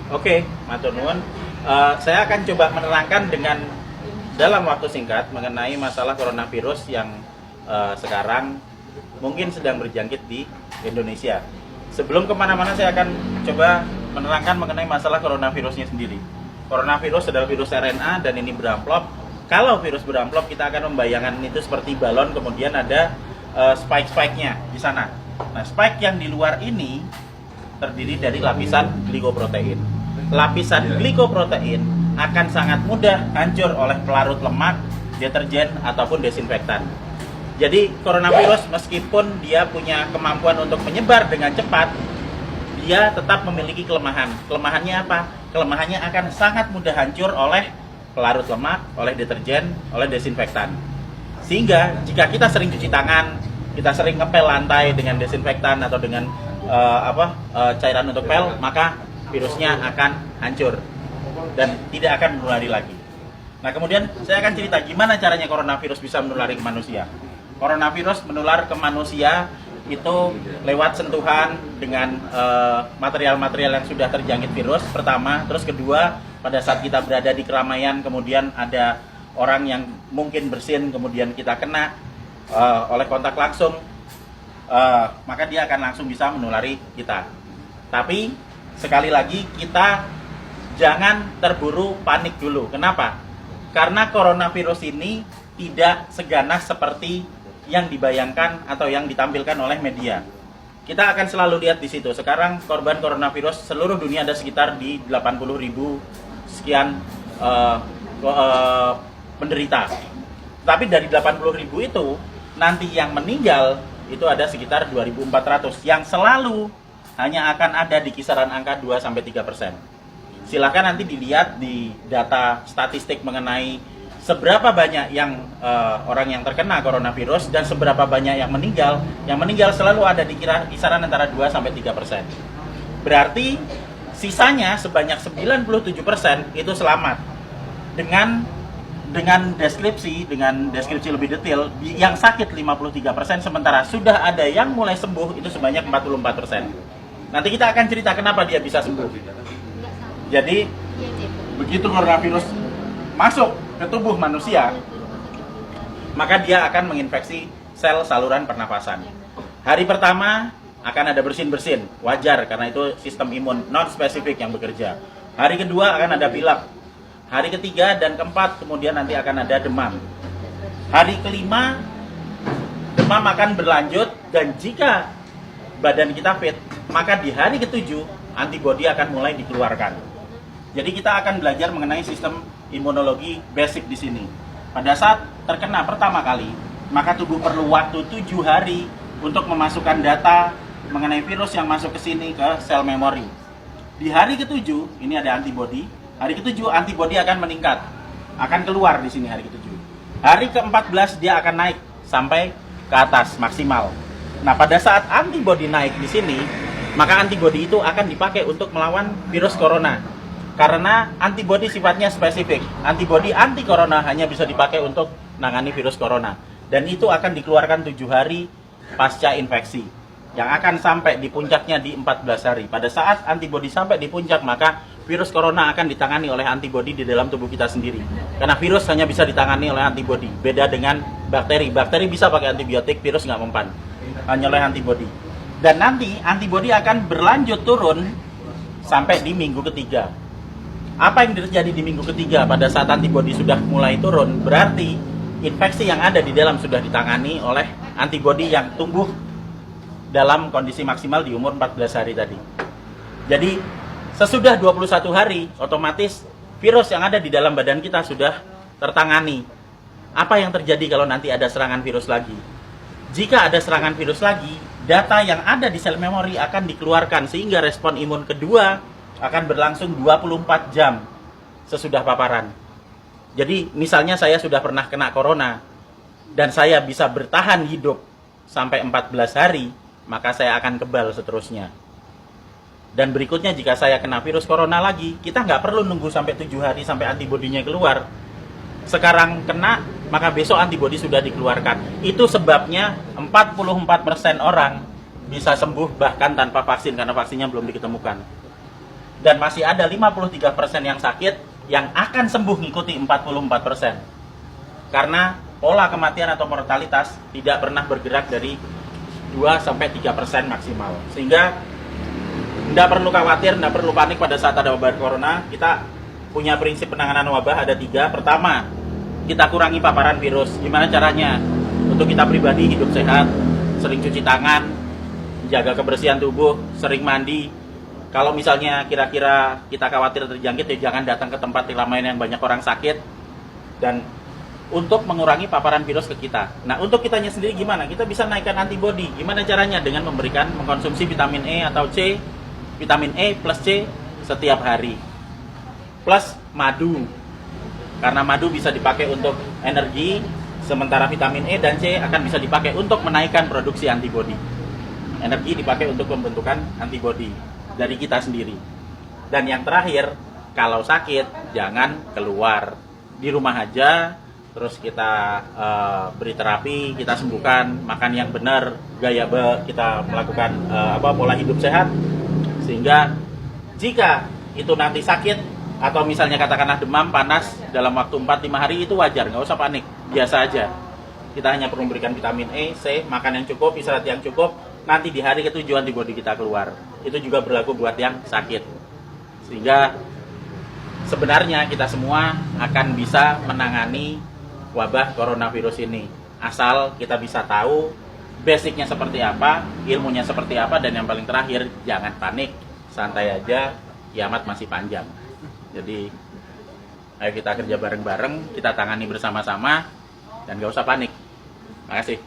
Oke, matur nuwun. Saya akan coba menerangkan dengan dalam waktu singkat mengenai masalah coronavirus yang sekarang mungkin sedang berjangkit di Indonesia. Sebelum kemana-mana saya akan coba menerangkan mengenai masalah coronavirusnya sendiri. Coronavirus adalah virus RNA dan ini beramplop. Kalau virus beramplop kita akan membayangkan itu seperti balon, kemudian ada spike-spike-nya di sana. Nah, spike yang di luar ini terdiri dari lapisan glikoprotein. Lapisan glikoprotein akan sangat mudah hancur oleh pelarut lemak, deterjen, ataupun desinfektan. Jadi coronavirus meskipun dia punya kemampuan untuk menyebar dengan cepat, dia tetap memiliki kelemahan. Kelemahannya apa? Kelemahannya akan sangat mudah hancur oleh pelarut lemak, oleh deterjen, oleh desinfektan. Sehingga jika kita sering cuci tangan, kita sering ngepel lantai dengan desinfektan atau dengan cairan untuk pel, maka virusnya akan hancur dan tidak akan menulari lagi. Nah, kemudian saya akan cerita gimana caranya coronavirus bisa menulari ke manusia. Coronavirus menular ke manusia itu lewat sentuhan dengan material-material yang sudah terjangkit virus pertama, terus kedua pada saat kita berada di keramaian, kemudian ada orang yang mungkin bersin, kemudian kita kena oleh kontak langsung, maka dia akan langsung bisa menulari kita. Tapi sekali lagi kita jangan terburu panik dulu. Kenapa? Karena coronavirus ini tidak seganas seperti yang dibayangkan atau yang ditampilkan oleh media. Kita akan selalu lihat di situ. Sekarang korban coronavirus seluruh dunia ada sekitar di 80.000 sekian penderita. Tapi dari 80.000 itu nanti yang meninggal itu ada sekitar 2.400 yang selalu hanya akan ada di kisaran angka 2-3%. Silakan nanti dilihat di data statistik mengenai seberapa banyak yang orang yang terkena coronavirus dan seberapa banyak yang meninggal. Yang meninggal selalu ada di kisaran antara 2-3%. Berarti sisanya sebanyak 97% itu selamat. Dengan deskripsi lebih detail, yang sakit 53%, sementara sudah ada yang mulai sembuh itu sebanyak 44%. Nanti kita akan cerita kenapa dia bisa sembuh. Jadi begitu coronavirus masuk ke tubuh manusia, maka dia akan menginfeksi sel saluran pernapasan. Hari pertama akan ada bersin-bersin, wajar karena itu sistem imun non spesifik yang bekerja. Hari kedua akan ada pilek. Hari ketiga dan keempat kemudian nanti akan ada demam. Hari kelima demam akan berlanjut, dan jika badan kita fit, maka di hari ketujuh antibodi akan mulai dikeluarkan. Jadi kita akan belajar mengenai sistem imunologi basic di sini. Pada saat terkena pertama kali, maka tubuh perlu waktu 7 hari untuk memasukkan data mengenai virus yang masuk ke sini ke sel memori. Di hari ketujuh ini ada antibodi. Hari ketujuh antibodi akan meningkat, akan keluar di sini hari ketujuh. Hari ke-14 dia akan naik sampai ke atas maksimal. Nah, pada saat antibodi naik di sini, maka antibodi itu akan dipakai untuk melawan virus corona. Karena antibodi sifatnya spesifik. Antibodi anti corona hanya bisa dipakai untuk menangani virus corona. Dan itu akan dikeluarkan 7 hari pasca infeksi. Yang akan sampai di puncaknya di 14 hari. Pada saat antibodi sampai di puncak, maka virus corona akan ditangani oleh antibodi di dalam tubuh kita sendiri. Karena virus hanya bisa ditangani oleh antibodi. Beda dengan bakteri. Bakteri bisa pakai antibiotik, virus nggak mempan. Hanya oleh antibodi. Dan nanti antibodi akan berlanjut turun sampai di minggu ketiga. Apa yang terjadi di minggu ketiga pada saat antibodi sudah mulai turun? Berarti infeksi yang ada di dalam sudah ditangani oleh antibodi yang tumbuh dalam kondisi maksimal di umur 14 hari tadi. Jadi sesudah 21 hari, otomatis virus yang ada di dalam badan kita sudah tertangani. Apa yang terjadi kalau nanti ada serangan virus lagi? Jika ada serangan virus lagi, data yang ada di sel memori akan dikeluarkan sehingga respon imun kedua akan berlangsung 24 jam sesudah paparan. Jadi misalnya saya sudah pernah kena corona dan saya bisa bertahan hidup sampai 14 hari, maka saya akan kebal seterusnya. Dan berikutnya jika saya kena virus corona lagi, kita nggak perlu nunggu sampai 7 hari sampai antibodinya keluar. Sekarang kena, maka besok antibodi sudah dikeluarkan. Itu sebabnya 44% orang bisa sembuh bahkan tanpa vaksin karena vaksinnya belum ditemukan. dan masih ada 53% yang sakit yang akan sembuh ngikuti 44%. Karena pola kematian atau mortalitas tidak pernah bergerak dari 2-3% maksimal. Sehingga tidak perlu khawatir, tidak perlu panik pada saat ada wabah corona. Kita punya prinsip penanganan wabah ada 3. Pertama, kita kurangi paparan virus. Gimana caranya? Untuk kita pribadi hidup sehat, sering cuci tangan, jaga kebersihan tubuh, sering mandi. Kalau misalnya kira-kira kita khawatir terjangkit, ya jangan datang ke tempat keramaian yang banyak orang sakit. Dan untuk mengurangi paparan virus ke kita. Nah, untuk kitanya sendiri gimana? Kita bisa naikkan antibodi. Gimana caranya? Dengan mengkonsumsi vitamin E atau C, vitamin E plus C setiap hari. Plus madu. Karena madu bisa dipakai untuk energi, sementara vitamin E dan C akan bisa dipakai untuk menaikkan produksi antibodi. Energi dipakai untuk pembentukan antibodi dari kita sendiri. Dan yang terakhir, kalau sakit jangan keluar, di rumah aja. Terus kita beri terapi, kita sembuhkan, makan yang benar, kita melakukan pola hidup sehat, sehingga jika itu nanti sakit atau misalnya katakanlah demam, panas dalam waktu 4-5 hari itu wajar, nggak usah panik, biasa aja. Kita hanya perlu memberikan vitamin E, C, makan yang cukup, istirahat yang cukup, nanti di hari ketujuh antibodi kita keluar. Itu juga berlaku buat yang sakit. Sehingga sebenarnya kita semua akan bisa menangani wabah coronavirus ini, asal kita bisa tahu basicnya seperti apa, ilmunya seperti apa, dan yang paling terakhir jangan panik, santai aja, kiamat masih panjang. Jadi ayo kita kerja bareng-bareng, kita tangani bersama-sama, dan gak usah panik. Terima kasih.